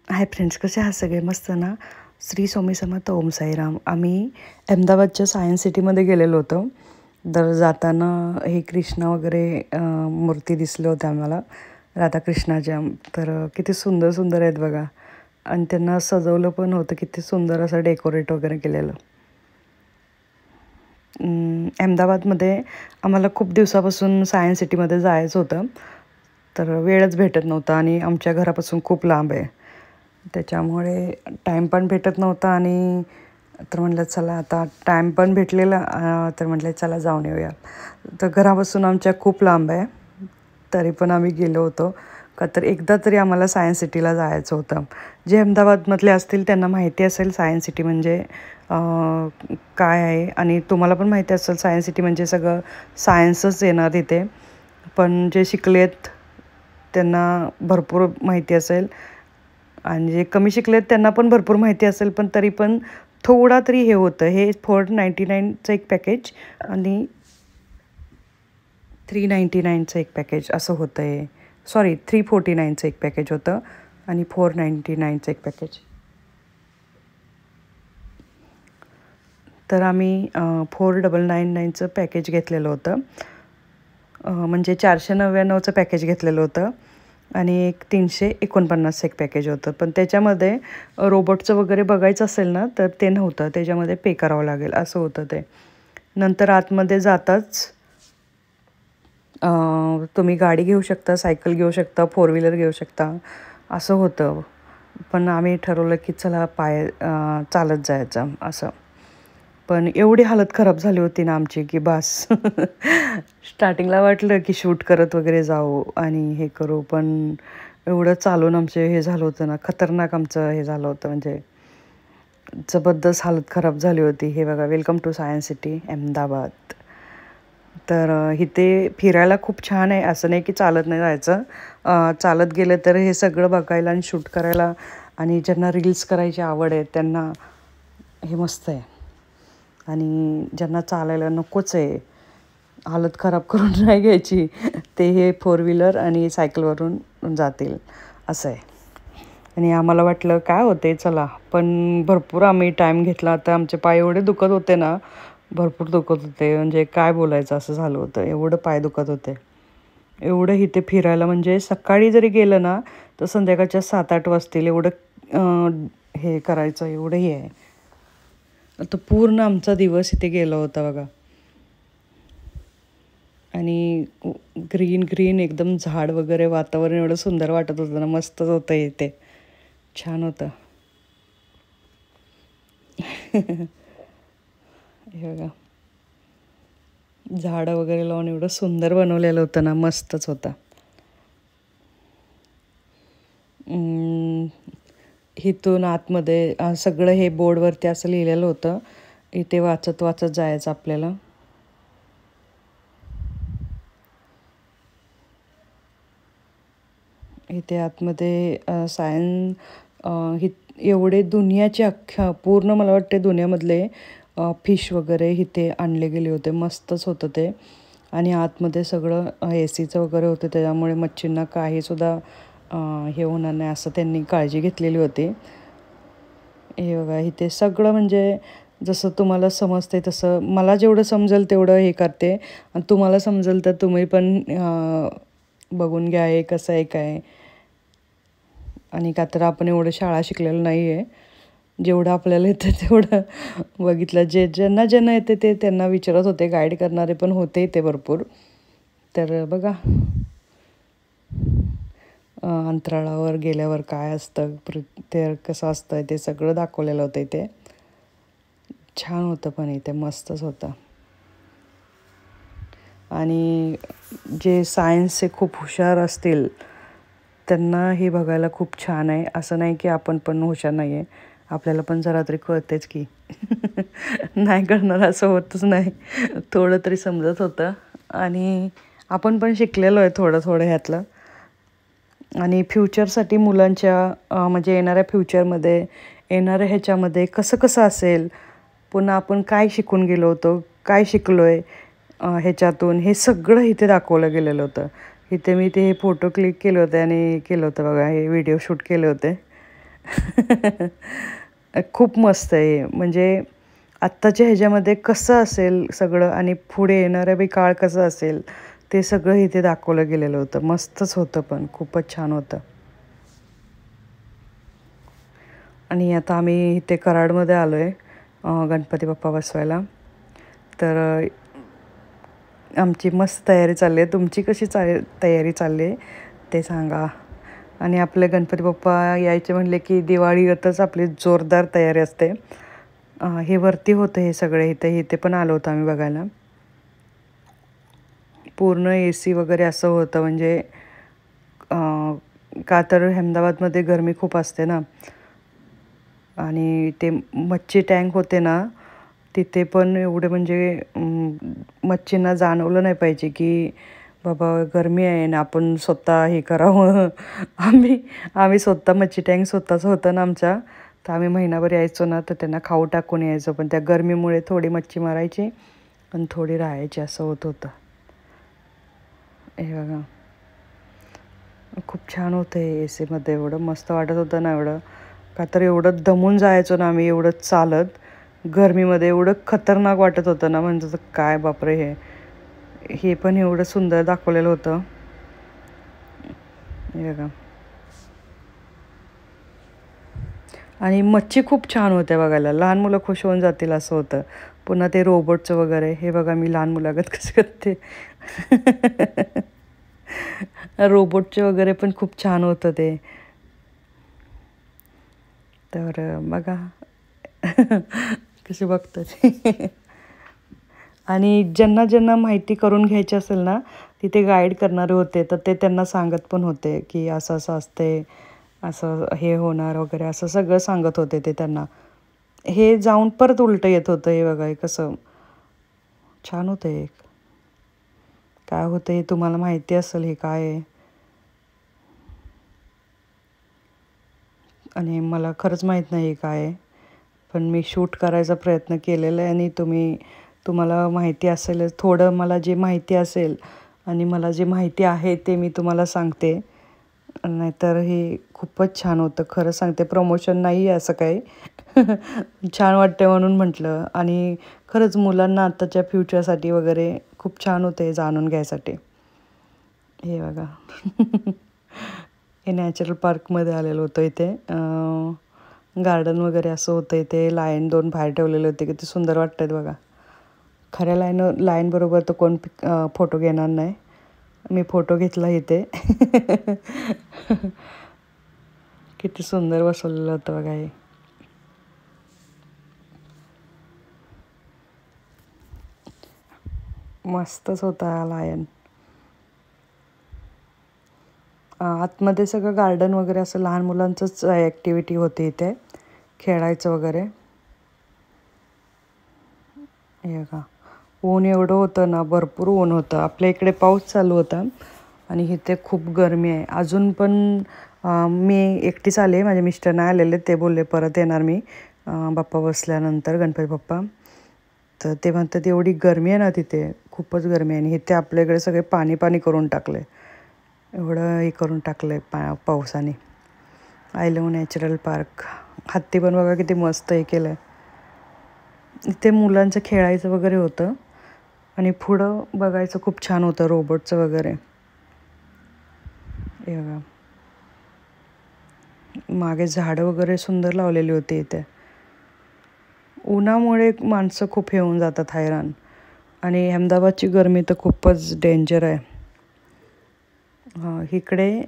Hi friends, कसे आहात सगळे? मस्त ना? श्री स्वामी समर्थ, ओम साईराम. आम्ही अहमदाबादच्या सायन्स सिटीमध्ये गेलेलो होतो. तर जाताना हे कृष्ण वगैरे मूर्ती दिसल्या होत्या आम्हाला, राधाकृष्णाच्या. तर किती सुंदर सुंदर आहेत बघा. आणि त्यांना सजवलं पण होतं, किती सुंदर असं डेकोरेट वगैरे केलेलं. अहमदाबादमध्ये आम्हाला खूप दिवसापासून सायन्स सिटीमध्ये जायचं होतं, तर वेळच भेटत नव्हता आणि आमच्या घरापासून खूप लांब आहे. त्याच्यामुळे टाईम पण भेटत नव्हता. आणि तर म्हटलं चला आता टाईम पण भेटलेला, तर म्हटलं चला जाऊन येऊया. तर घरापासून आमच्या खूप लांब आहे, तरी पण आम्ही गेलो होतो का. तर एकदा तरी आम्हाला सायन्स सिटीला जायचं होतं. जे अहमदाबादमधले असतील त्यांना माहिती असेल सायन्स सिटी म्हणजे काय आहे. आणि तुम्हाला पण माहिती असेल सायन्स सिटी म्हणजे सगळं सायन्सच येणार तिथे. पण जे शिकलेत त्यांना भरपूर माहिती असेल, आणि जे कमी शिकलेत त्यांना पण भरपूर माहिती असेल. पण तरी पण थोडा तरी हे होतं. हे 499चं एक पॅकेज आणि 399चं एक पॅकेज असं होतं. हे 349चं एक पॅकेज होतं आणि 499चं एक पॅकेज. तर आम्ही 4999चं पॅकेज घेतलेलं होतं. म्हणजे 499चं पॅकेज घेतलेलं होतं आणि एक 349 एक पॅकेज होतं. पण त्याच्यामध्ये रोबोटचं वगैरे बघायचं असेल ना, तर ते नव्हतं. त्याच्यामध्ये पे करावं लागेल असं होतं ते. नंतर आतमध्ये जाताच तुम्ही गाडी घेऊ शकता, सायकल घेऊ शकता, 4 व्हीलर घेऊ शकता असं होतं. पण आम्ही ठरवलं की चला चालत जायचं असं. पण एवढी हालत खराब झाली होती ना आमची की बस. स्टार्टिंगला वाटलं की शूट करत वगैरे जाऊ आणि हे करू, पण एवढं चालून आमचे हे झालं होतं ना, खतरनाक आमचं हे झालं होतं. म्हणजे जबरदस्त हालत खराब झाली होती. हे बघा, welcome to science city Ahmedabad. तर इथे फिरायला खूप छान आहे. असं नाही की चालत नाही जायचं. चालत गेलं तर हे सगळं बघायला आणि शूट करायला, आणि ज्यांना रील्स करायची आवड आहे त्यांना हे मस्त आहे. आणि ज्यांना चालायला नकोच आहे, हालत खराब करून नाही घ्यायची, ते हे 4 व्हीलर आणि सायकलवरून जातील असं आहे. आणि आम्हाला वाटलं काय होते चला, पण भरपूर आम्ही टाईम घेतला. तर आमचे पाय एवढे दुखत होते ना, भरपूर दुखत होते. म्हणजे काय बोलायचं असं झालं होतं. एवढं पाय दुखत होते. एवढं इथे फिरायला म्हणजे सकाळी जरी गेलं ना तर संध्याकाळच्या 7-8 वाजतील. एवढं हे करायचं, एवढं हे आहे. आता पूर्ण आमचा दिवस इथे गेला होता बघा. आणि ग्रीन ग्रीन एकदम झाड वगैरे, वातावरण एवढं सुंदर वाटत होतं ना, मस्तच होतं इथे, छान होतं. हे बघा, झाडं वगैरे लावून एवढं सुंदर बनवलेलं होतं ना, मस्तच होतं. इथून आतमध्ये सगळं हे बोर्डवरती असं लिहिलेलं होतं. इथे वाचत वाचत जायचं आपल्याला. इथे आतमध्ये एवढे दुनियाचे अख्ख्या पूर्ण मला वाटते दुनियामधले फिश वगैरे इथे आणले गेले होते. मस्तच होतं ते. आणि आतमध्ये सगळं ACचं वगैरे होतं, त्याच्यामुळे मच्छींना काहीसुद्धा हे होणार नाही असं त्यांनी काळजी घेतलेली होती. हे बघा, इथे सगळं म्हणजे जसं तुम्हाला समजते तसं, मला जेवढं समजेल तेवढं हे करते. आणि तुम्हाला समजेल तर तुम्ही पण बघून घ्या हे कसं आहे काय. आणि का तर आपण एवढं शाळा शिकलेलं नाही आहे. जेवढं आपल्याला येतं तेवढं बघितलं. ज्यांना ज्यांना येते ते त्यांना विचारत होते. गाईड करणारे पण होते ते भरपूर. तर बघा, अंतराळावर गेल्यावर काय असतं, ते कसं असतं ते सगळं दाखवलेलं होतं इथे. छान होतं, पण इथे मस्तच होतं. आणि जे सायन्सचे खूप हुशार असतील त्यांना हे बघायला खूप छान आहे. असं नाही की आपण पण हुशार नाही आहे, आपल्याला पण जरा तरी कळतेच की. नाही कळणार असं होतच नाही. थोडं तरी समजत होतं. आणि आपण पण शिकलेलो आहे थोडं थोडं ह्यातलं. आणि फ्युचरसाठी मुलांच्या म्हणजे येणाऱ्या फ्युचरमध्ये, येणाऱ्या ह्याच्यामध्ये कसं कसं असेल, पुन्हा आपण काय शिकून गेलो होतो, काय शिकलो आहे ह्याच्यातून, हे सगळं इथे दाखवलं गेलेलं होतं. इथे मी ते फोटो क्लिक केले होते आणि केलं होतं बघा, हे व्हिडिओ शूट केले होते. खूप मस्त आहे. म्हणजे आत्ताच्या ह्याच्यामध्ये कसं असेल सगळं आणि पुढे येणारा बी काळ कसं असेल ते सगळं इथे दाखवलं गेलेलं होतं. मस्तच होतं, पण खूपच छान होतं. आणि आता आम्ही इथे कराडमध्ये आलो आहे गणपती बाप्पा बसवायला. तर आमची मस्त तयारी चालली आहे. तुमची कशी तयारी चालली आहे ते सांगा. आणि आपले गणपती बाप्पा यायचे म्हणले की दिवाळीतच आपली जोरदार तयारी असते. हे वरती होतं हे सगळे, इथे पण आलो होतो आम्ही बघायला. पूर्ण AC वगैरे असं होतं. म्हणजे का तर अहमदाबादमध्ये गरमी खूप असते ना. आणि ते मच्छी टँक होते ना, तिथे पण एवढे म्हणजे मच्छींना जाणवलं नाही पाहिजे की बाबा गरमी आहे ना, आपण स्वतः हे करावं. आम्ही स्वतः मच्छी टँक स्वतःच होतं ना आमच्या, तर आम्ही महिनाभर यायचो ना, तर त्यांना खाऊ टाकून यायचो. पण त्या गरमीमुळे थोडी मच्छी मारायची आणि थोडी राहायची, असं होत होतं. हे बघा, खूप छान होतं हे ACमध्ये. एवढं मस्त वाटत होतं ना, एवढं का तर एवढं दमून जायचो ना आम्ही एवढं चालत गरमीमध्ये. एवढं खतरनाक वाटत होतं ना, म्हणजे काय बापरे. हे पण एवढं सुंदर दाखवलेलं होतं. हे बघा, आणि मच्छी खूप छान होत्या बघायला. लहान मुलं खुश होऊन जातील असं होतं. पुन्हा ते रोबोटचं वगैरे, हे बघा मी लहान मुलागत कसं करते. रोबोटचे वगैरे पण खूप छान होतं ते. तर बघा कसे बघतात. आणि ज्यांना ज्यांना माहिती करून घ्यायची असेल ना, तिथे गाईड करणारे होते, तर ते त्यांना सांगत पण होते की असं असं असते, असं हे होणार वगैरे, असं सगळं सांगत होते ते त्यांना. हे जाऊन परत उलटं येत होतं. हे बघा, हे कसं छान होतं. हे काय होतं हे तुम्हाला माहिती असेल हे काय आहे. आणि मला खरंच माहीत नाही काय आहे, पण मी शूट करायचा प्रयत्न केलेला आहे. आणि तुम्हाला माहिती असेलच, थोडं मला जे माहिती असेल आणि मला जे माहिती आहे ते मी तुम्हाला सांगते. नाहीतर हे खूपच छान होतं, खरं सांगते. प्रमोशन नाही आहे असं काही. छान वाटते म्हणून म्हटलं. आणि खरंच मुलांना आत्ताच्या फ्युचरसाठी वगैरे खूप छान होते हे जाणून घ्यायसाठी. हे बघा. हे नॅचरल पार्कमध्ये आलेलं होतं. इथे गार्डन वगैरे असं होतं. इथे लायन 2 बाहेर ठेवलेले होते, किती सुंदर वाटत आहेत बघा. खऱ्या लाईनबरोबर तर कोण फोटो घेणार नाही. मी फोटो घेतला इथे. किती सुंदर बसवलेलं होतं बघा हे. मस्तच होता हा लायन. आतमध्ये सगळं गार्डन वगैरे असं लहान मुलांचंच ॲक्टिव्हिटी होती इथे, खेळायचं वगैरे. हे का, ऊन एवढं होतं ना, भरपूर ऊन होतं. आपल्या इकडे पाऊस चालू होता आणि इथे खूप गरमी आहे अजून पण. मी एकटीच आले, माझे मिस्टर नाही आलेले. ते बोलले परत येणार मी बाप्पा बसल्यानंतर, गणपती बाप्पा. तर ते म्हणतात एवढी गरमी आहे ना तिथे, खूपच गरमी आहे. आणि इथे आपल्याकडे सगळे पाणी पाणी करून टाकले, एवढं हे करून टाकलं आहे पावसाने. I love natural park. हत्ती पण बघा किती मस्त हे केलं आहे. इथे मुलांचं खेळायचं वगैरे होतं आणि पुढं बघायचं खूप छान होतं रोबोटचं वगैरे. हे बघा, मागे झाडं वगैरे सुंदर लावलेली होती इथे. उन्हामुळे माणसं खूप हे होऊन जातात हैराण. आणि अहमदाबादची गरमी तर खूपच डेंजर आहे. इकडे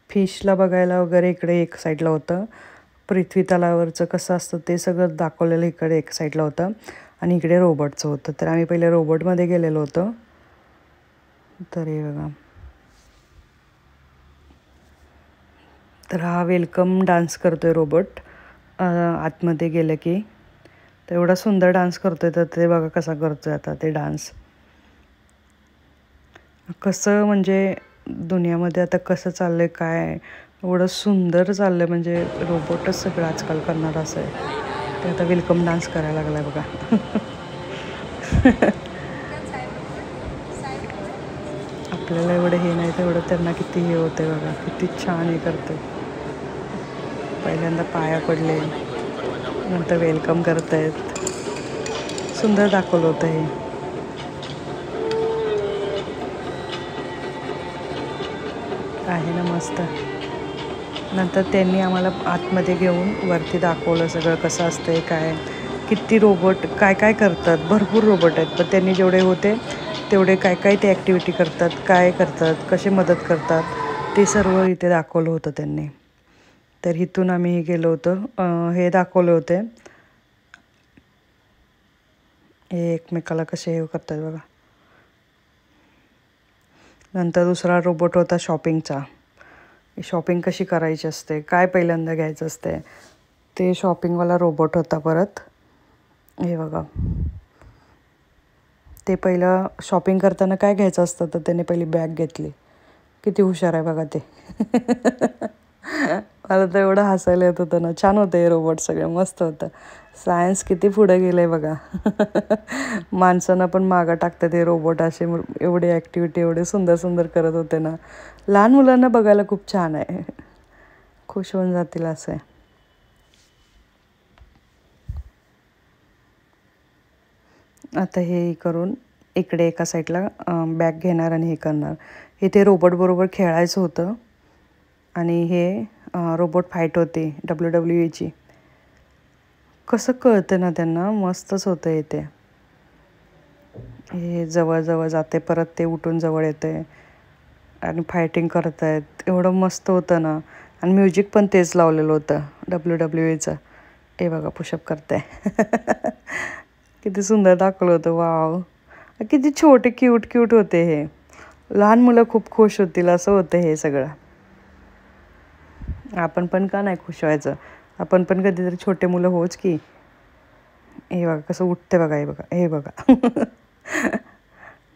फिशला बघायला वगैरे इकडे एक साईडला होतं. पृथ्वी तलावरचं कसं असतं ते सगळं दाखवलेलं इकडे एक साईडला होतं. आणि इकडे रोबोटचं होतं. तर आम्ही पहिले रोबोटमध्ये गेलेलो होतो. तर हे बघा, तर हा वेलकम डान्स करतो आहे रोबोट आतमध्ये गेलं की. तर एवढा सुंदर डान्स करतो आहे. तर ते बघा कसा करतो आहे आता ते डान्स. कसं म्हणजे दुनियामध्ये आता कसं चाललं आहे काय, एवढं सुंदर चाललं आहे. म्हणजे रोबोटच सगळं आजकाल करणार असं आहे. ते आता वेलकम डान्स करायला लागला आहे बघा. आपल्याला एवढं हे नाही, तेवढं त्यांना किती हे होतं बघा, किती छान हे करते. पहिल्यांदा पाया पडले, नंतर वेलकम करत आहेत. सुंदर दाखवलं होतं हे. आहे ना मस्त. नंतर त्यांनी आम्हाला आतमध्ये घेऊन वरती दाखवलं सगळं कसं असतंय, काय किती रोबोट काय काय करतात. भरपूर रोबोट आहेत, पण त्यांनी जेवढे होते तेवढे काय काय ते ॲक्टिव्हिटी करतात, काय करतात, कसे मदत करतात, ते सर्व इथे दाखवलं होतं त्यांनी. तर इथून आम्ही गेलो होतो, हे दाखवले होते हे एकमेकाला कसे हे करतात बघा. नंतर दुसरा रोबोट होता शॉपिंगचा. शॉपिंग कशी करायची असते, काय पहिल्यांदा घ्यायचं असते, ते शॉपिंगवाला रोबोट होता. परत हे बघा, ते पहिलं शॉपिंग करताना काय घ्यायचं असतं तर त्याने पहिली बॅग घेतली. किती हुशार आहे बघा ते. मला तर एवढं हसायला येत होतं ना. छान होतं हे रोबोट, सगळे मस्त होतं. सायन्स किती पुढे गेलं आहे बघा. माणसांना पण मागं टाकतात हे रोबोट. असे एवढे ॲक्टिव्हिटी एवढे सुंदर सुंदर करत होते ना. लहान मुलांना बघायला खूप छान आहे, खुश होऊन जातील असं आहे. आता हे करून इकडे एका साईडला बॅग घेणार आणि हे करणार. हे ते रोबोटबरोबर खेळायचं होतं आणि हे रोबोट फाईट होती WWE. कसं कळतं ना त्यांना, मस्तच होतं हे. ते हे जवळ जाते, परत ते उठून जवळ येते आणि फायटिंग करत आहेत. एवढं मस्त होतं ना. आणि म्युझिक पण तेच लावलेलं होतं WWEचं. हे बघा पुशअप करते. किती सुंदर दाखवलं होतं. वाव, किती छोटे क्यूट क्यूट होते हे. लहान मुलं खूप खुश होतील असं होतं हे सगळं. आपण पण का नाही खुश व्हायचं, आपण पण कधीतरी छोटे मुलं होच की. हे बघा कसं उठते बघा, हे बघा, हे बघा.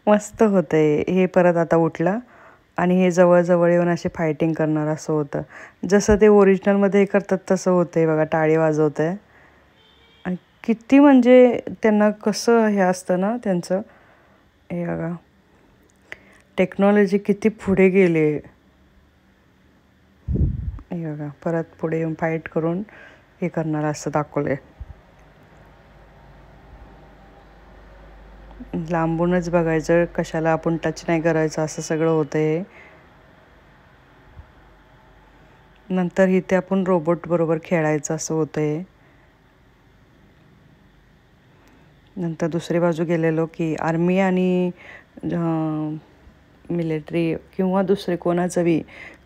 मस्त होतं हे. परत आता उठलं आणि हे जवळ येऊन असे फायटिंग करणार असं होतं. जसं ते ओरिजिनलमध्ये हे करतात तसं होतं आहे बघा. टाळी वाजवत आहे आणि किती म्हणजे त्यांना कसं हे असतं ना त्यांचं. हे बघा, टेक्नॉलॉजी किती पुढे गेली. हे बघा, परत पुढे येऊन फाईट करून हे करणार असं दाखवलं आहे. लांबूनच बघायचं, कशाला आपण टच नाही करायचं, असं सगळं होतं हे. नंतर इथे आपण रोबोट बरोबर खेळायचं असं होतं हे. नंतर दुसरी बाजू गेलेलो की आर्मी आणि मिलिटरी किंवा दुसरे कोणाचं बी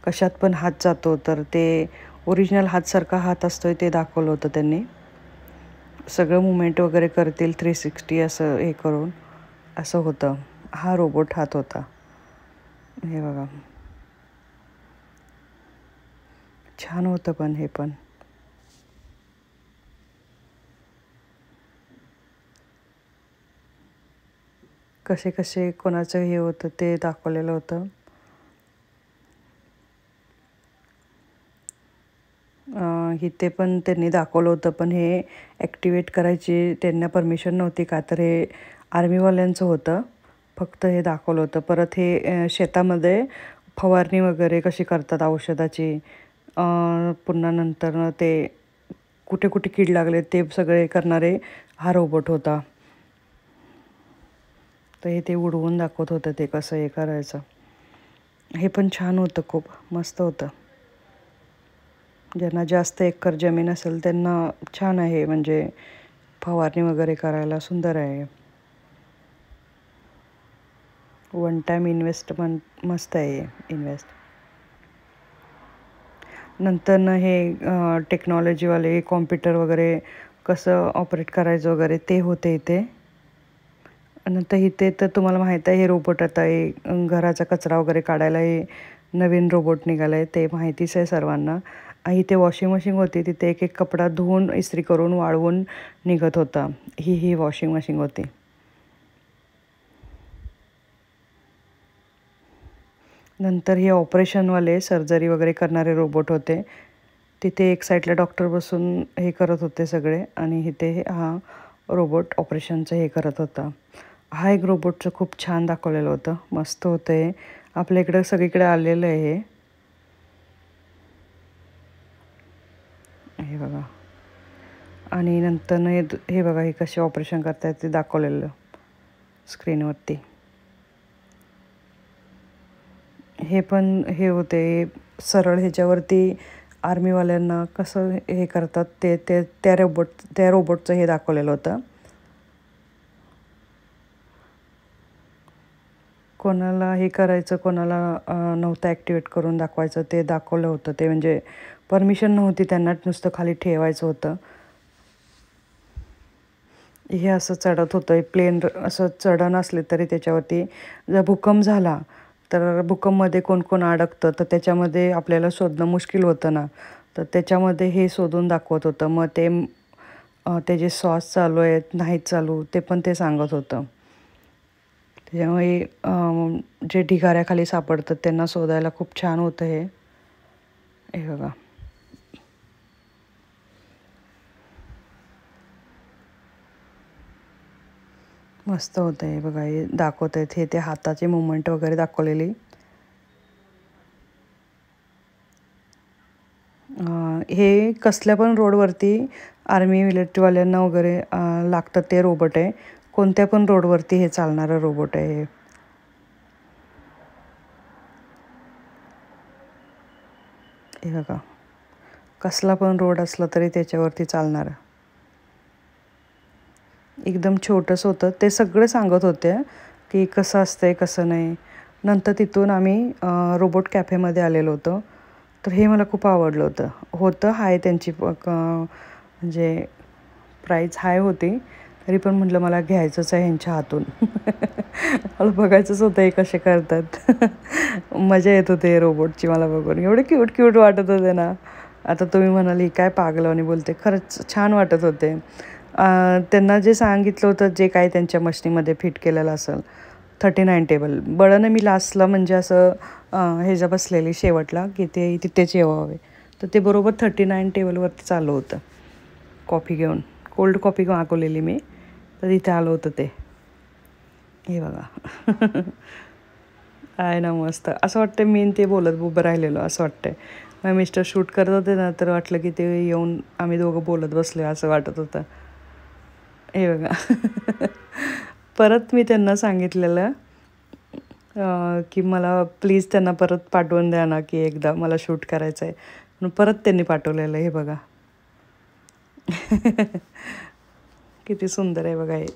कशात पण हात जातो, तर ते ओरिजिनल हातसारखा हात असतोय ते दाखवलं होतं त्यांनी. सगळं मुवमेंट वगैरे करतील 360 असं हे करून असं होतं. हा रोबोट हात होता. हे बघा, छान होतं पण हे पण. कसे कसे कोणाचं हे होतं ते दाखवलेलं होतं. इथे पण त्यांनी दाखवलं होतं, पण हे ॲक्टिवेट करायची त्यांना परमिशन नव्हती का, तर हे आर्मीवाल्यांचं होतं. फक्त हे दाखवलं होतं. परत हे शेतामध्ये फवारणी वगैरे कशी करतात औषधाची, पुन्हा नंतर ते कुठे कुठे कीड लागले ते सगळे करणारे हा रोबोट होता. तर हे ते उडवून दाखवत होतं ते कसं हे करायचं. हे पण छान होतं, खूप मस्त होतं. ज्यांना जास्त एकर जमीन असेल त्यांना छान आहे, म्हणजे फवारणी वगैरे करायला सुंदर आहे. वन टाईम इन्व्हेस्टमेंट मस्त आहे इन्व्हेस्ट. नंतर ना हे टेक्नॉलॉजीवाले कॉम्प्युटर वगैरे कसं ऑपरेट करायचं वगैरे ते होते इथे. नंतर इथे तर तुम्हाला माहीत आहे हे रोबोट आता हे घराचा कचरा वगैरे काढायला हे नवीन रोबोट निघालं आहे, ते माहितीच आहे सर्वांना. इथे वॉशिंग मशीन होती, तिथे एक एक कपडा धुवून इस्त्री करून वाळवून निघत होता. ही वॉशिंग मशीन होती. नंतर हे ऑपरेशनवाले सर्जरी वगैरे करणारे रोबोट होते. तिथे एक साईडला डॉक्टर बसून हे करत होते सगळे आणि इथे हा रोबोट ऑपरेशनचं हे करत होता. हा एक रोबोटचं खूप छान दाखवलेलं होतं, मस्त होतं हे. आपल्या इकडं सगळीकडे आलेलं आहे हे. आणि नंतर हे बघा हे कसे ऑपरेशन करतायत ते दाखवलेलं स्क्रीनवरती. हे पण हे होते सरळ ह्याच्यावरती आर्मीवाल्यांना कसं हे करतात ते ते त्या रोबोटचं हे दाखवलेलं होतं. कोणाला हे करायचं, कोणाला नव्हतं ॲक्टिवेट करून दाखवायचं ते दाखवलं होतं. ते म्हणजे परमिशन नव्हती त्यांना, नुसतं खाली ठेवायचं होतं. हे असं चढत होतं प्लेन, असं चढण असले तरी त्याच्यावरती जर भूकंप झाला तर भूकंपमध्ये कोण कोण अडकतं तर त्याच्यामध्ये आपल्याला शोधणं मुश्किल होतं ना, तर त्याच्यामध्ये हे शोधून दाखवत होतं. मग ते त्याचे श्वास चालू आहेत नाहीत चालू ते पण ते सांगत होतं. त्याच्यामुळे जे ढिगाऱ्याखाली सापडतात त्यांना शोधायला खूप छान होतं हे बघा. मस्त होतं हे बघा. हे दाखवत आहेत हे ते हाताचे मुवमेंट वगैरे दाखवलेली. हे कसल्या पण रोडवरती आर्मी मिलिटरीवाल्यांना वगैरे लागतं ते रोबोट आहे. कोणत्या पण रोडवरती हे चालणारं रोबोट आहे हे बघा. कसला पण रोड असला तरी त्याच्यावरती चालणारं. एकदम छोटंसं होतं. ते सगळे सांगत होते की कसं असतंय कसं नाही. नंतर तिथून आम्ही रोबोट कॅफेमध्ये आलेलो होतो. तर हे मला खूप आवडलं होतं हाय त्यांची म्हणजे प्राईस हाय होती, तरी पण म्हटलं मला घ्यायचंच आहे ह्यांच्या हातून. मला बघायचंच होतं हे कसे करतात. मजा येत होते रोबोटची मला बघून. एवढे क्यूट क्यूट वाटत होते ना. आता तुम्ही म्हणाली काय पागलवाणी बोलते, खरंच छान वाटत होते. त्यांना जे सांगितलं होतं जे काय त्यांच्या मशनीमध्ये फिट केलेलं असेल 39 टेबल बळानं मी लास्टला म्हणजे असं ह्याच्या बसलेली शेवटला की ते तिथेच यावं. तर ते बरोबर 39 टेबलवरती चालू होतं. कॉफी घेऊन कोल्ड कॉफी मागवलेली मी, तर तिथे आलं होतं ते. हे बघा. आहे ना मस्त. असं वाटतं मी ते बोलत उभं राहिलेलो असं वाटतंय. मग मिस्टर शूट करत होते ना, तर वाटलं की ते येऊन आम्ही दोघं बोलत बसलो असं वाटत होतं. हे बघा. परत मी त्यांना सांगितलेलं की मला प्लीज त्यांना परत पाठवून द्या ना, की एकदा मला शूट करायचं आहे. म्हणून परत त्यांनी पाठवलेलं. हे बघा. किती सुंदर आहे बघा हे.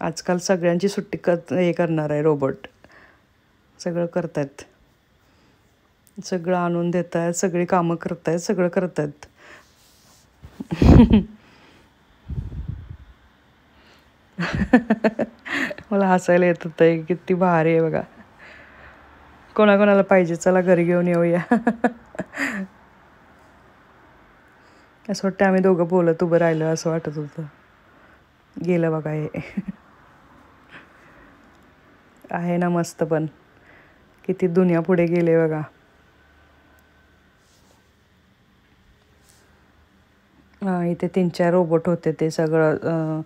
आजकाल सगळ्यांची सुट्टी हे करणार आहे रोबोट. सगळं करतात, सगळं आणून देत आहेत, सगळी कामं करत आहेत, सगळं करत आहेत. मला हसायला येत होतं. किती भारी आहे बघा. कोणाकोणाला पाहिजे चला घरी घेऊन येऊया. असं वाटतं आम्ही दोघं बोलत उभं राहिलं असं वाटत होतं. गेलं बघा हे. आहे ना मस्त, पण किती दुनिया पुढे गेले बघा. इथे 3-4 रोबोट होते. ते सगळं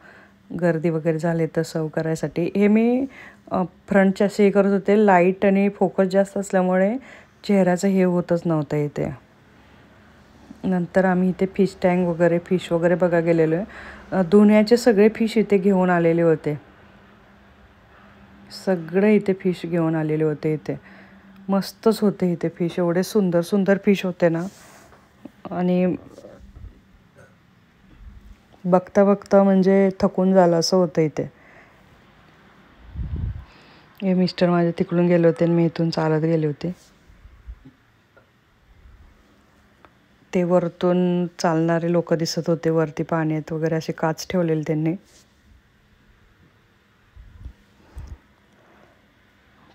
गर्दी वगैरे झाले तर सर्व करायसाठी. हे मी फ्रंटच्या असे हे करत होते. लाईट आणि फोकस जास्त असल्यामुळे चेहऱ्याचं हे होतच नव्हतं इथे. नंतर आम्ही इथे फिश टँक वगैरे फिश वगैरे बघा गेलेलो आहे. दुनियाचे सगळे फिश इथे घेऊन आलेले होते. सगळे इथे फिश घेऊन आलेले होते इथे. मस्तच होते इथे फिश. एवढे सुंदर सुंदर फिश होते ना. आणि बघता बघता म्हणजे थकून झालं असं होतं इथे. हे मिस्टर माझे तिकडून गेले होते आणि मी इथून चालत गेले होते. ते वरतून चालणारे लोक दिसत होते. वरती पाण्यात वगैरे असे काच ठेवलेले त्यांनी.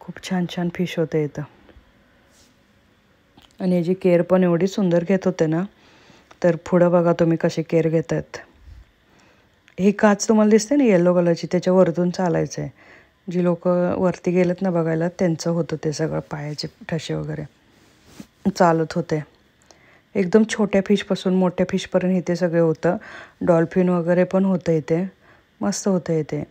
खूप छान छान फिश होते इथं. आणि याची केअर पण एवढी सुंदर घेत होते ना. तर पुढं बघा तुम्ही कशी केअर घेत आहेत. ही काच तुम्हाला दिसते ना येलो कलरची, त्याच्या वरतून चालायचं आहे. जी लोक वरती गेलेत ना बघायला त्यांचं होतं ते सगळं. पायाचे ठसे वगैरे चालत होते. एकदम छोट्या फिशपासून मोठ्या फिशपर्यंत इथे सगळे होतं. डॉल्फिन वगैरे पण होतं इथे. मस्त होतं इथे.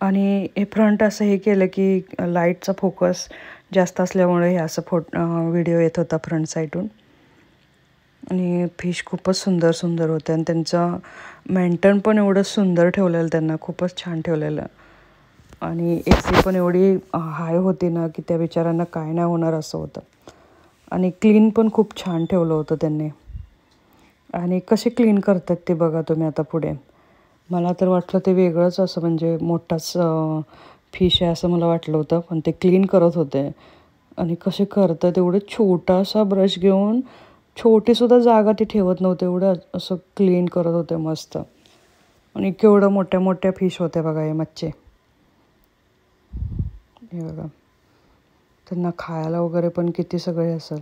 आणि हे फ्रंट असं हे केलं की लाईटचा फोकस जास्त असल्यामुळे हे असं व्हिडिओ येत होता फ्रंट साईडून. आणि फिश खूपच सुंदर सुंदर होते आणि त्यांचं मेंटेन पण एवढं सुंदर ठेवलेलं त्यांना, खूपच छान ठेवलेलं. आणि AC पण एवढी हाय होती ना की त्या बिचाऱ्यांना काय नाही होणार असं होतं. आणि क्लीन पण खूप छान ठेवलं होतं त्यांनी. आणि कसे क्लीन करतात ते बघा तुम्ही आता पुढे. मला तर वाटलं ते वेगळंच असं म्हणजे मोठाच फिश आहे असं मला वाटलं होतं, पण ते क्लीन करत होते. आणि कसे करतात एवढं छोटासा ब्रश घेऊन, छोटीसुद्धा जागा ते ठेवत नव्हते, एवढं असं क्लीन करत होते मस्त. आणि केवढं मोठ्या मोठ्या फिश होत्या बघा हे मच्छे. हे बघा त्यांना खायला वगैरे पण किती सगळे असेल.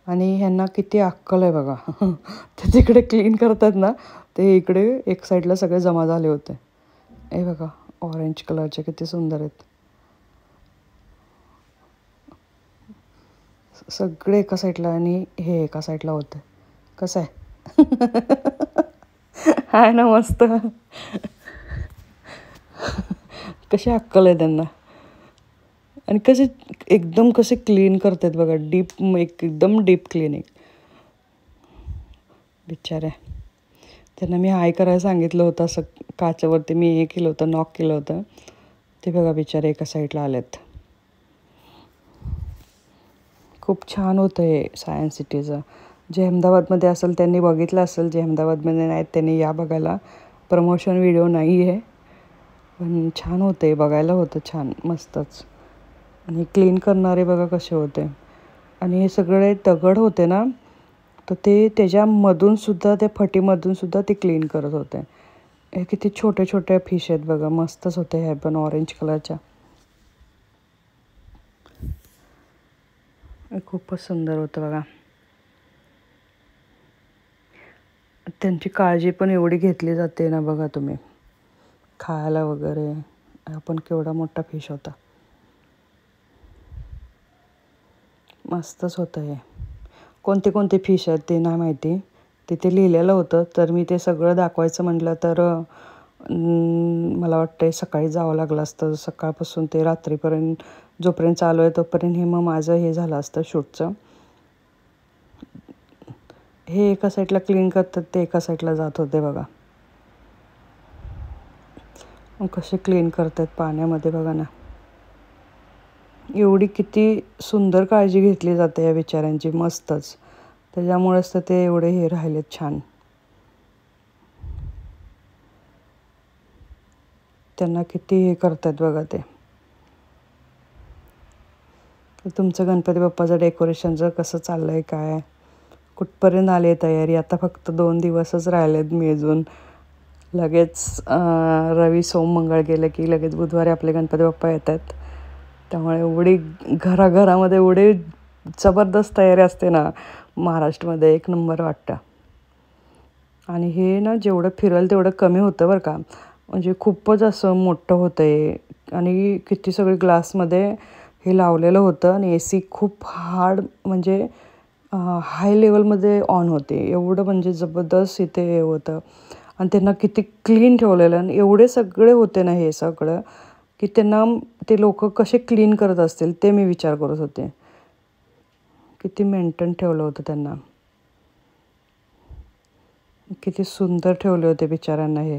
आणि ह्यांना किती अक्कल आहे बघा. ते तिकडे क्लीन करतात ना, ते इकडे एक साईडला सगळे जमा झाले होते. हे बघा ऑरेंज कलरचे किती सुंदर आहेत. सगळे एका साईडला आणि हे एका साईडला होते. कसं आहे? आहे ना मस्त. कशी अक्कल आहे त्यांना. आणि कसे एकदम कसे क्लीन करतात बघा, डीप एकदम डीप क्लिनिंग. बिचारे त्यांना मी हाय करायला सांगितलं होतं, असं काचेवरती मी हे केलं होतं, नॉक केलं होतं. ते बघा बिचारे एका साईडला आलेत. खूप छान होतं हे सायन्स सिटीचं. जे अहमदाबादमध्ये असेल त्यांनी बघितलं असेल, जे अहमदाबादमध्ये नाहीत त्यांनी या बघायला. प्रमोशन व्हिडिओ नाही आहे, पण छान होते, बघायला होतं छान मस्तच. आणि क्लीन करणारे बघा कसे होते. आणि हे सगळे दगड होते ना, तर ते त्याच्यामधूनसुद्धा, त्या फटीमधूनसुद्धा ते क्लीन करत होते. हे किती छोटे छोटे फिश आहेत बघा, मस्तच होते हे पण ऑरेंज कलरच्या. खूपच सुंदर होतं बघा. त्यांची काळजी पण एवढी घेतली जाते ना बघा तुम्ही, खायला वगैरे. आपण केवढा मोठा फिश होता, मस्तच होतं हे. कोणते कोणते फिश आहेत ते नाही माहिती, तिथे लिहिलेलं होतं. तर मी ते सगळं दाखवायचं म्हटलं तर मला वाटतं सकाळी जावं लागलं असतं. सकाळपासून ते रात्रीपर्यंत जोपर्यंत चालू आहे तोपर्यंत हे मग माझं हे झालं असतं शूटचं. हे एका साईडला क्लीन करतात, ते एका साईडला जात होते बघा. मग कसे क्लीन करतात पाण्यामध्ये बघा ना. एवढी किती सुंदर काळजी घेतली जाते या बिचाऱ्यांची, मस्तच. त्याच्यामुळेच तर ते एवढे हे राहिलेत छान. त्यांना किती हे करतात बघा ते. तुमचं गणपती बाप्पाचं डेकोरेशनचं कसं चाललं आहे, काय कुठपर्यंत आली तयारी? आता फक्त 2 दिवसच राहिलेत मेजून. लगेच रवी सोम मंगळ गेलं की लगेच बुधवारी आपले गणपती बाप्पा येतात. त्यामुळे एवढी घराघरामध्ये एवढी जबरदस्त तयारी असते ना, महाराष्ट्रामध्ये एक नंबर वाटतं. आणि हे ना जेवढं फिरल तेवढं कमी होतं बरं का. म्हणजे खूपच असं मोठं होतं हे. आणि किती सगळे ग्लासमध्ये हे लावलेलं होतं. आणि AC खूप हार्ड म्हणजे हाय लेवलमध्ये ऑन होते, एवढं म्हणजे जबरदस्त इथे हे होतं. आणि त्यांना किती क्लीन ठेवलेलं. आणि एवढे सगळे होते ना हे सगळं, की त्यांना ते लोक कसे क्लीन करत असतील ते मी विचार करत होते. किती मेंटेन ठेवलं होतं त्यांना, किती सुंदर ठेवले होते बिचाऱ्यांना हे.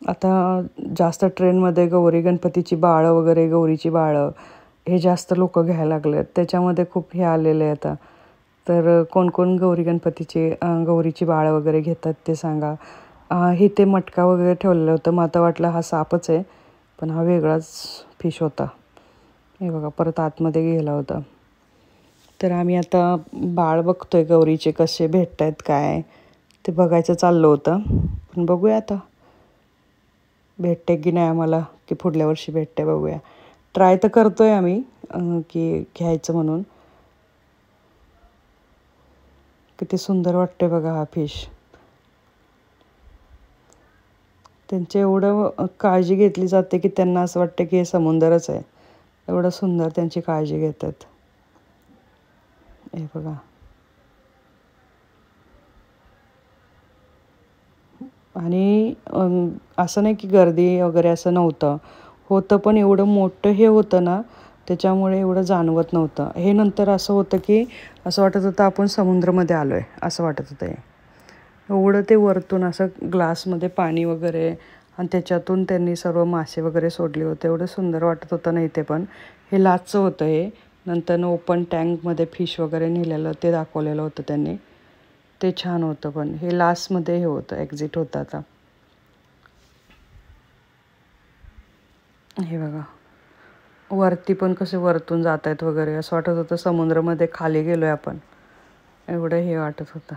आता जास्त ट्रेंडमध्ये गौरी गणपतीची बाळं वगैरे, गौरीची बाळं हे जास्त लोक घ्यायला लागले आहेत. त्याच्यामध्ये खूप हे आलेले आहे आता. तर कोण कोण गौरी गणपतीची गौरीची बाळं वगैरे घेतात ते सांगा. हे ते मटका वगैरे ठेवलेलं होतं. मग आता वाटलं हा सापच आहे, पण हा वेगळाच फिश होता. हे बघा परत आतमध्ये गेला होता. तर आम्ही आता बाळ बघतोय गौरीचे कसे भेटत आहेत काय ते बघायचं चाललं होतं. पण बघूया आता भेटते की नाही आम्हाला, की पुढल्या वर्षी भेटते बघूया. ट्राय तर करतोय आम्ही की घ्यायचं म्हणून. किती सुंदर वाटते बघा हा फिश. त्यांचे एवढं काळजी घेतली जाते की त्यांना असं वाटतं की हे समुंदरच आहे, एवढं सुंदर त्यांची काळजी घेतात. हे बघा. आणि असं नाही की गर्दी वगैरे असं नव्हतं, होतं पण एवढं मोठं हे होतं ना, त्याच्यामुळे एवढं जाणवत नव्हतं. हे नंतर असं होतं की असं वाटत होतं आपण समुद्रामध्ये आलो आहे असं वाटत होतं. एवढं ते वरतून असं ग्लासमध्ये पाणी वगैरे आणि त्याच्यातून त्यांनी सर्व मासे वगैरे सोडले होते. एवढं सुंदर वाटत होतं ना इथे पण. हे लास्टचं होतं हे. नंतर ओपन टँकमध्ये फिश वगैरे नेलेलं ते दाखवलेलं होतं त्यांनी. ते छान होतं पण हे लास्टमध्ये हे होतं एक्झिट होतं आता. हे बघा वरती पण कसे वरतून जात आहेत वगैरे असं वाटत होतं समुद्रामध्ये खाली गेलो आहे आपण. एवढं हे वाटत होतं.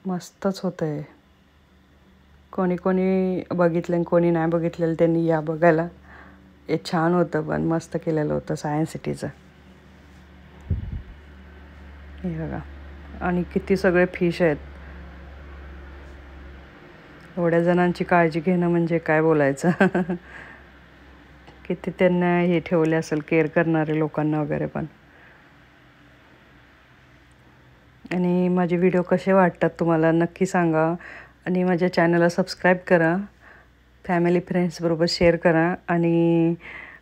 मस्तच होतं हे. कोणी कोणी बघितलं आणि कोणी नाही बघितलेलं त्यांनी या बघायला. हे छान होतं पण मस्त केलेलं होतं सायन्स सिटीचं. हे बघा आणि किती सगळे फिश आहेत. एवढ्या जणांची काळजी घेणं म्हणजे काय बोलायचं. किती त्यांना हे ठेवले असेल केअर करणारे लोकांना वगैरे पण. आणि माझे व्हिडिओ कसे वाटतात तुम्हाला नक्की सांगा. आणि माझ्या चॅनलला सबस्क्राईब करा. फॅमिली फ्रेंड्सबरोबर शेअर करा. आणि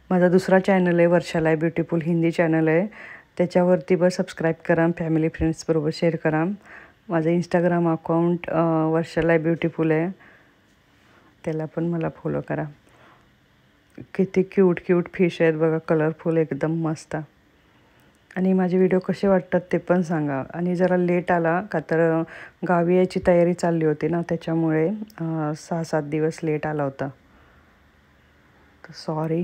माझा दुसरा चॅनल आहे वर्षाला ब्युटिफुल हिंदी चॅनल आहे. त्याच्यावरती बस सबस्क्राईब करा. फॅमिली फ्रेंड्सबरोबर शेअर करा. माझं इंस्टाग्राम अकाउंट वर्षाला ब्युटिफुल आहे. त्याला पण मला फॉलो करा. किती क्यूट क्यूट फिश आहेत बघा कलरफुल एकदम मस्त. आणि माझे व्हिडिओ कसे वाटतात ते पण सांगा. आणि जरा लेट आला का तर गावी यायची तयारी चालली होती ना त्याच्यामुळे 6-7 दिवस लेट आला होता. तर सॉरी.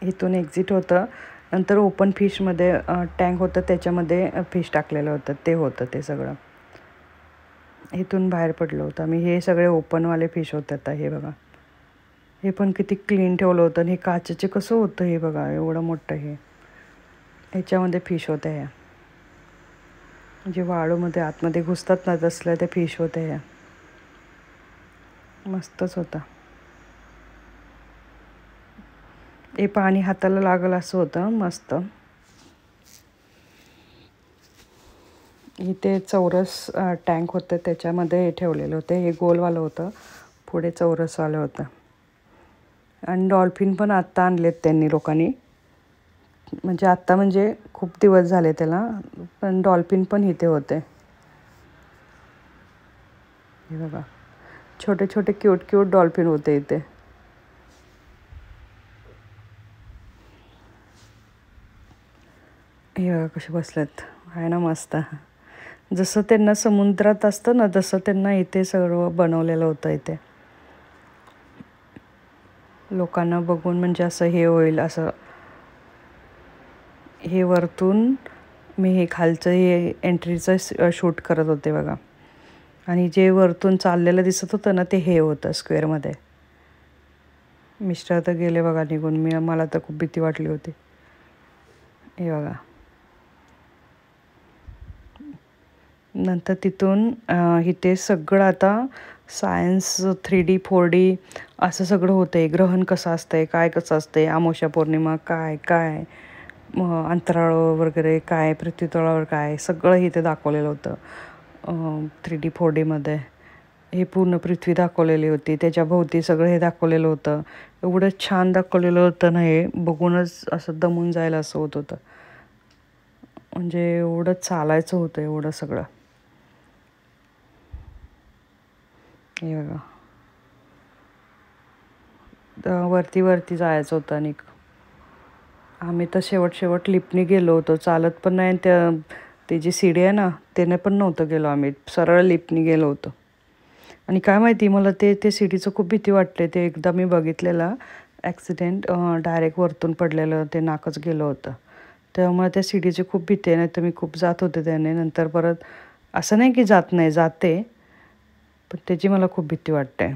इथून एक्झिट होतं. नंतर ओपन फिशमध्ये टँक होतं त्याच्यामध्ये फिश टाकलेलं होतं ते होतं ते सगळं. इथून बाहेर पडलो होतं आम्ही. हे सगळे ओपनवाले फिश होते. आता हे बघा हे पण किती क्लीन ठेवलं होतं. आणि हे काचेचे कसं होतं हे बघा एवढं मोठं हे. ह्याच्यामध्ये फिश होत्या ह्या जे वाळूमध्ये आतमध्ये घुसतात ना तसल्या त्या फिश होत्या ह्या. मस्तच होता. हे पाणी हाताला लागल असं होतं मस्त. इथे चौरस टँक होतं त्याच्यामध्ये हे ठेवलेलं होतं. हे गोलवालं होतं पुढे चौरसवालं होतं. आणि डॉल्फिन पण आत्ता आणलेत त्यांनी लोकांनी. म्हणजे आत्ता म्हणजे खूप दिवस झाले त्याला. पण डॉल्फिन पण इथे होते. हे बघा छोटे छोटे क्यूट क्यूट डॉल्फिन होते इथे. हे बघा कसे बसलेत आहे ना मस्त. जसं त्यांना समुद्रात असतं ना तसं त्यांना इथे सर्व बनवलेलं होतं इथे. लोकांना बघून म्हणजे असं हे होईल असं. हे वरतून मी हे खालचं हे एंट्रीचं शूट करत होते बघा. आणि जे वरतून चाललेलं दिसत होतं ना ते हे होतं स्क्वेअरमध्ये. मिस्टर तर गेले बघा निघून. मला तर खूप भीती वाटली होती. हे बघा नंतर तिथून इथे सगळं आता सायन्स 3D 4D असं सगळं होतं आहे. ग्रहण कसं असतं आहे काय कसं असतं आहे अमावस्या पौर्णिमा काय काय अंतराळ वगैरे काय पृथ्वीतळावर काय सगळं इथे दाखवलेलं होतं 3D 4Dमध्ये. हे पूर्ण पृथ्वी दाखवलेली होती. त्याच्या भोवती सगळं हे दाखवलेलं होतं. एवढं छान दाखवलेलं होतं ना हे बघूनच असं दमून जायला असं होत होतं. म्हणजे एवढं चालायचं होतं एवढं सगळं. हे बघा वरती वरती जायचं होतं. आणि आम्ही तर शेवट लिफ्टने गेलो होतो. चालत पण नाही. ते जी सीडी आहे ना त्याने पण नव्हतं गेलो आम्ही. सरळ लिफ्टने गेलो होतो. आणि काय माहिती मला ते सीडीचं खूप भीती वाटते. ते एकदा मी बघितलेलं ॲक्सिडेंट डायरेक्ट वरतून पडलेलं ते नाकच गेलं होतं. त्यामुळे त्या सीडीची खूप भीती आहे. नाही तर मी खूप जात होते त्याने. नंतर परत असं नाही की जात नाही जाते पण त्याची मला खूप भीती वाटते.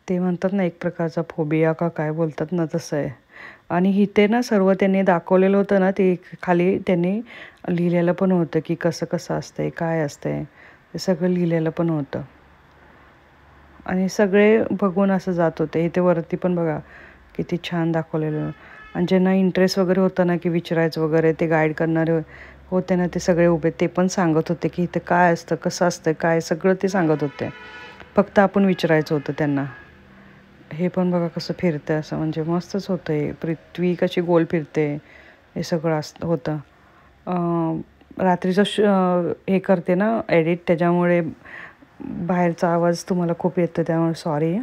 ते म्हणतात ना एक प्रकारचा फोबिया का काय बोलतात ना तसं आहे. आणि इथे ना सर्व त्यांनी दाखवलेलं होतं ना ते खाली त्यांनी लिहिलेलं पण होतं की कसं कसं असतंय काय असतंय ते सगळं लिहिलेलं पण होतं. आणि सगळे बघून असं जात होते. इथे वरती पण बघा किती छान दाखवलेलं. आणि ज्यांना इंटरेस्ट वगैरे होता ना की विचारायचं वगैरे ते गाईड करणारे होते ना ते सगळे उभे, ते पण सांगत होते की इथे काय असतं, कसं असतं, काय सगळं ते सांगत होते. फक्त आपण विचारायचं होतं त्यांना. हे पण बघा कसं फिरतं असं, म्हणजे मस्तच होतं हे. पृथ्वी कशी गोल फिरते हे सगळं होतं. रात्रीचं हे करते ना एडिट, त्याच्यामुळे बाहेरचा आवाज तुम्हाला खूप येतो, त्यामुळे सॉरी.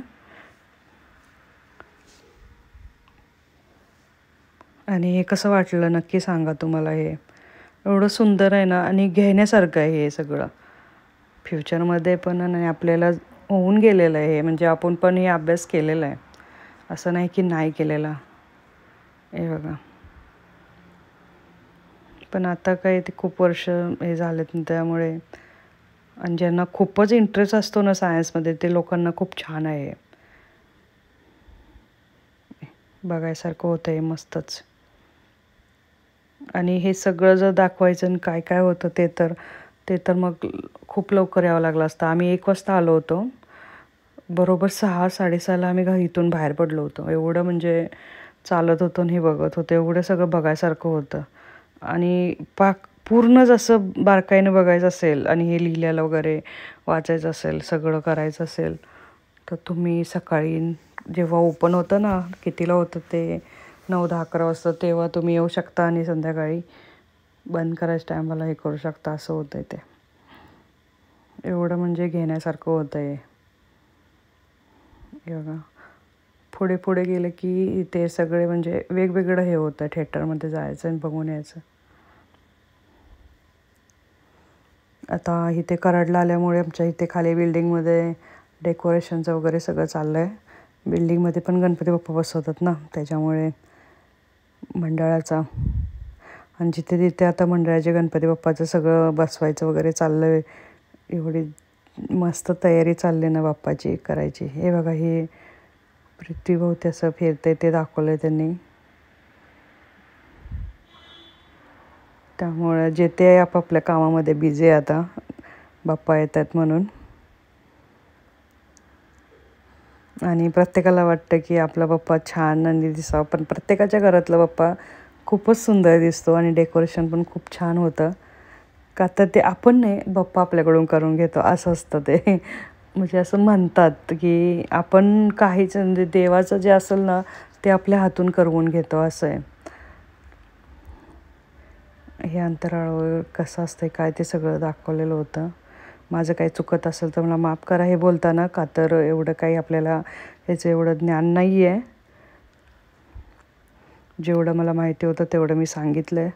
आणि हे कसं वाटलं नक्की सांगा तुम्हाला. हे एवढं सुंदर आहे ना, आणि घेण्यासारखं आहे हे सगळं. फ्युचरमध्ये पण आणि आपल्याला होऊन गेलेलं आहे हे, म्हणजे आपण पण हे अभ्यास केलेला आहे, असं नाही की नाही केलेला. हे बघा. पण आता काय ते खूप वर्ष हे झालेत ना, त्यामुळे. आणि ज्यांना खूपच इंटरेस्ट असतो ना सायन्समध्ये, ते लोकांना खूप छान आहे, बघायसारखं होतं हे मस्तच. आणि हे सगळं जर दाखवायचं आणि काय काय होतं ते तर मग खूप लवकर यावं लागलं असतं. आम्ही 1 वाजता आलो होतो, बरोबर 6-6:30ला आम्ही इथून बाहेर पडलो होतो. एवढं म्हणजे चालत होतो आणि हे बघत होतो, एवढं सगळं बघायसारखं होतं. आणि पूर्ण जसं बारकाईनं बघायचं असेल आणि हे लिहिलेलं वगैरे वाचायचं असेल, सगळं करायचं असेल, तर तुम्ही सकाळी जेव्हा ओपन होतं ना, कितीला होतं ते 9-10-11 वाजता, तेव्हा तुम्ही येऊ शकता आणि संध्याकाळी बंद करायच्या टायमाला हे करू शकता, असं होतं ते. एवढं म्हणजे घेण्यासारखं होतं हे. बघा, पुढे पुढे गेलं की ते सगळे म्हणजे वेगवेगळं हे होतं, थिएटरमध्ये जायचं आणि बघून यायचं. आता इथे कराडला आल्यामुळे आमच्या इथे खाली बिल्डिंगमध्ये डेकोरेशनचं वगैरे सगळं चाललं आहे. बिल्डिंगमध्ये पण गणपती बाप्पा बसवतात ना, त्याच्यामुळे मंडळाचा. आणि जिथे तिथे आता मंडळाचे गणपती बाप्पाचं सगळं बसवायचं वगैरे चाललं आहे. एवढी मस्त तयारी चालली ना बाप्पाची करायची. हे बघा, हे पृथ्वीभोवती असं फिरते ते दाखवलं आहे त्यांनी. त्यामुळे जे ते आपापल्या कामामध्ये बिझी आहे आता, बाप्पा येतात म्हणून. आणि प्रत्येकाला वाटतं की आपला बाप्पा छान आणि दिसावा, पण प्रत्येकाच्या घरातला बाप्पा खूपच सुंदर दिसतो आणि डेकोरेशन पण खूप छान होतं. का तर ते आपण नाही, बाप्पा आपल्याकडून करून घेतो, असं असतं ते. म्हणजे असं म्हणतात की आपण काहीच म्हणजे देवाचं जे असेल ना, ते आपल्या हातून करवून घेतो, असं आहे. हे अंतराळावर कसं असतं काय ते सगळं दाखवलेलं होतं. माझं काही चुकत असेल तर मला माफ करा हे बोलताना, का तर एवढं काही आपल्याला ह्याचं एवढं ज्ञान नाही आहे. जेवढं मला माहिती होतं तेवढं मी सांगितलं आहे.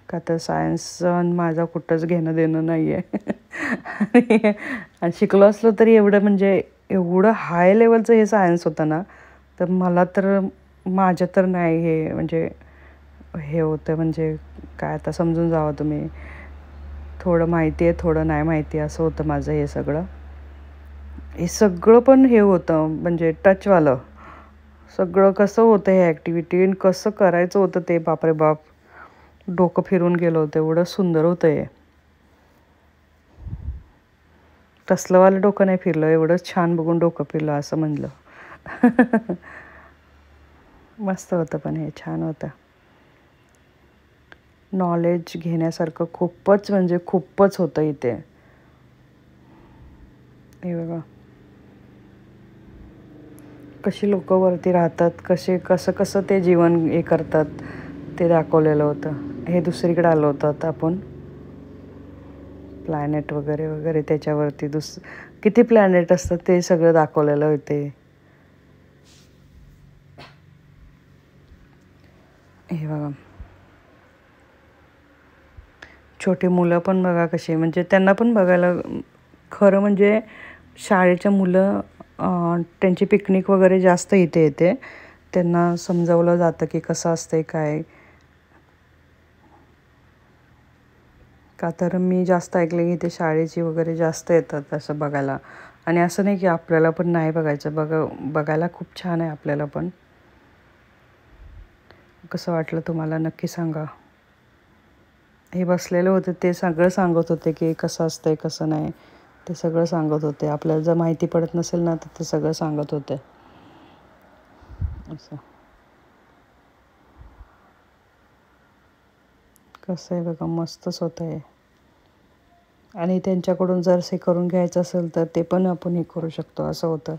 का तर सायन्सचं माझा कुठंच घेणं देणं नाही आहे. आणि शिकलो असलो तरी एवढं म्हणजे एवढं हाय लेवलचं हे सायन्स होतं ना, तर मला तर माझ्या तर नाही हे म्हणजे हे होतं, म्हणजे काय आता समजून जावं तुम्ही. थोडं माहिती आहे, थोडं नाही माहिती, असं होतं माझं हे सगळं. हे सगळं पण हे होतं म्हणजे टचवालं. सगळं कसं होतं हे ॲक्टिव्हिटी आणि कसं करायचं होतं ते, बापरे बाप, डोकं फिरून गेलं होतं. एवढं सुंदर होतं हे. तसलंवालं डोकं नाही फिरलं, एवढंच छान बघून डोकं फिरलं, असं म्हणलं. मस्त होतं, पण हे छान होतं. नॉलेज घेण्यासारखं खूपच म्हणजे खूपच होतं इथे. हे बघा, कशी लोक वरती राहतात, कसं कसं ते जीवन हे करतात, ते दाखवलेलं होतं. हे दुसरीकडे आलो होतं आता आपण, प्लॅनेट वगैरे वगैरे, त्याच्यावरती किती प्लॅनेट असतात ते सगळं दाखवलेलं होते. हे बघा, छोटी मुलं पण बघा कशी, म्हणजे त्यांना पण बघायला खरं म्हणजे शाळेच्या मुलं त्यांची पिकनिक वगैरे जास्त इथे येते. त्यांना समजावलं जातं की कसं असतंय काय. का तर मी जास्त ऐकले की इथे शाळेची वगैरे जास्त येतात असं बघायला. आणि असं नाही की आपल्याला पण नाही बघायचं, बघायला खूप छान आहे आपल्याला पण. कसं वाटलं तुम्हाला नक्की सांगा. हे बसलेले होते ते सगळं सांगत होते की कसं असतंय कसं नाही, ते सगळं सांगत होते. आपल्याला जर माहिती पडत नसेल ना, तर ते सगळं सांगत होते असं. कसं आहे बघा, मस्तच होतं आहे. आणि त्यांच्याकडून जर हे करून घ्यायचं असेल तर ते पण आपण हे करू शकतो, असं होतं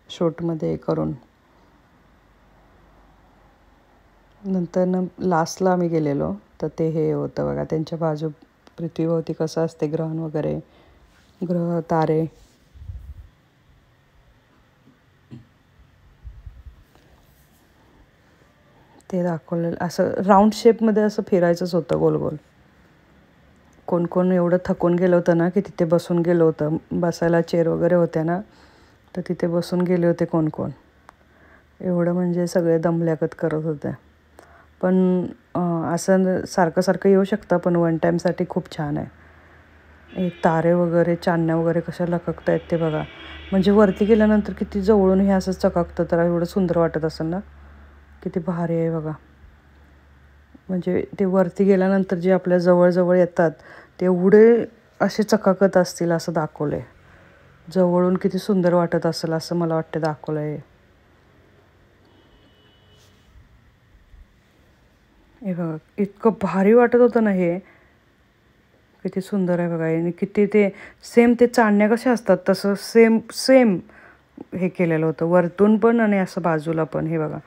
शूटमध्ये करून. नंतर लास्टला आम्ही गेलेलो तर ते हे होतं बघा, त्यांच्या बाजू पृथ्वीभोवती कसं असते ग्रहण वगैरे, ग्रह तारे. ते दाखवलेलं असं राऊंड शेपमध्ये असं फिरायचंच होतं गोल गोल. कोण कोण एवढं थकून गेलं होतं ना की तिथे बसून गेलं होतं, बसायला चेअर वगैरे होत्या ना, तर तिथे बसून गेले होते कोण कोण. एवढं म्हणजे सगळे दमल्यागत करत होते. पण असं सारखं सारखं येऊ शकतं, पण वन टाईमसाठी खूप छान आहे. हे तारे वगैरे, चांदण्या वगैरे कशा लखकत आहेत ते बघा. म्हणजे वरती गेल्यानंतर किती जवळून हे असं चकाकतं, तर एवढं सुंदर वाटत असेल ना. किती भारी आहे बघा. म्हणजे ते वरती गेल्यानंतर जे आपल्या जवळ येतात ते एवढे असे चकाकत असतील असं दाखवलं आहे. जवळून किती सुंदर वाटत असेल असं मला वाटतं दाखवलं आहे. हे बघा, इतकं भारी वाटत होतं ना हे. किती सुंदर आहे बघा. आणि किती ते सेम ते चांदण्या कशा असतात तसं सेम सेम हे केलेलं होतं, वरतून पण आणि असं बाजूला पण. हे बघा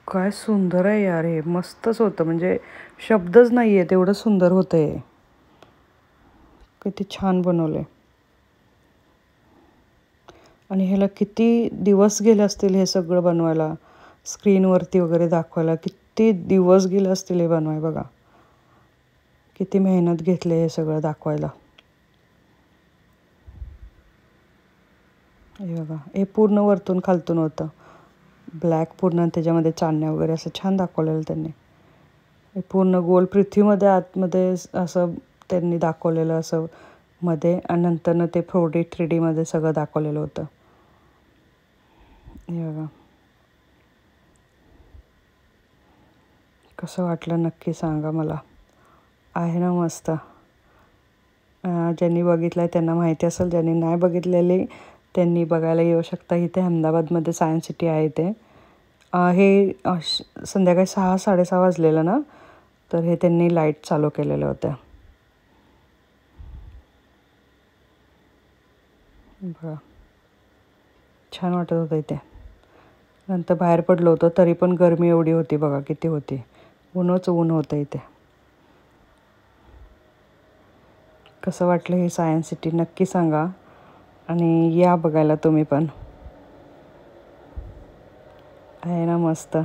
काय सुंदर आहे यार, हे मस्तच होतं. म्हणजे शब्दच नाही आहे, तेवढं सुंदर होतं हे. किती छान बनवलं आहे. आणि ह्याला किती दिवस गेले असतील हे सगळं बनवायला, स्क्रीनवरती वगैरे दाखवायला किती दिवस गेले असतील हे बनवाय बघा. किती मेहनत घेतली हे सगळं दाखवायला. हे बघा, हे पूर्ण वरतून खालतून होतं ब्लॅक पूर्ण, त्याच्यामध्ये चांदण्या वगैरे असं छान दाखवलेलं त्यांनी. हे पूर्ण गोल पृथ्वीमध्ये आतमध्ये असं त्यांनी दाखवलेलं असं मध्ये, आणि नंतरनं ते 4D 3Dमध्ये सगळं दाखवलेलं होतं. हे बघा कसं वाटलं नक्की सांगा मला. आहे ना मस्त. ज्यांनी बघितलं आहे त्यांना माहिती असेल, ज्यांनी नाही बघितलेले त्यांनी बघायला येऊ शकता. इथे अहमदाबादमध्ये सायन्स सिटी आहे ते. हे संध्याकाळी 6-6:30 वाजलेलं ना, तर हे त्यांनी लाईट चालू केलेलं होतं. बघा छान वाटत होतं इथे. नंतर बाहेर पडलो होतो तरी पण गरमी एवढी होती बघा, किती होती. ऊनच ऊन होतं इथे. कसं वाटलं हे सायन्स सिटी नक्की सांगा, आणि या बघायला तुम्ही पण. आहे ना मस्त.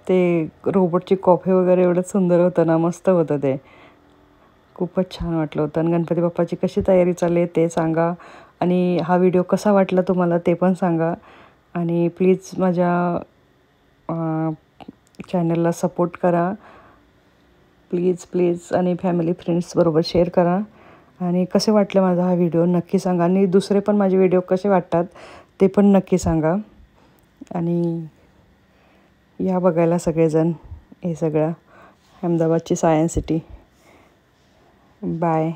ते रोबोटची कॉफी वगैरे एवढं सुंदर होतं ना, मस्त होतं ते. खूपच छान वाटलं होतं. आणि गणपती बाप्पाची कशी तयारी चालली आहे ते सांगा. आणि हा व्हिडिओ कसा वाटला तुम्हाला ते पण सांगा. आणि प्लीज माझ्या चॅनलला सपोर्ट करा प्लीज. आणि फॅमिली फ्रेंड्सबरोबर शेअर करा. आणि कसे वाटले माझा हा व्हिडिओ नक्की सांगा. आणि दुसरे पण माझे व्हिडिओ कसे वाटतात ते पण नक्की सांगा. आणि या बघायला सगळेजण हे सगळं अहमदाबादची सायन्स सिटी. बाय.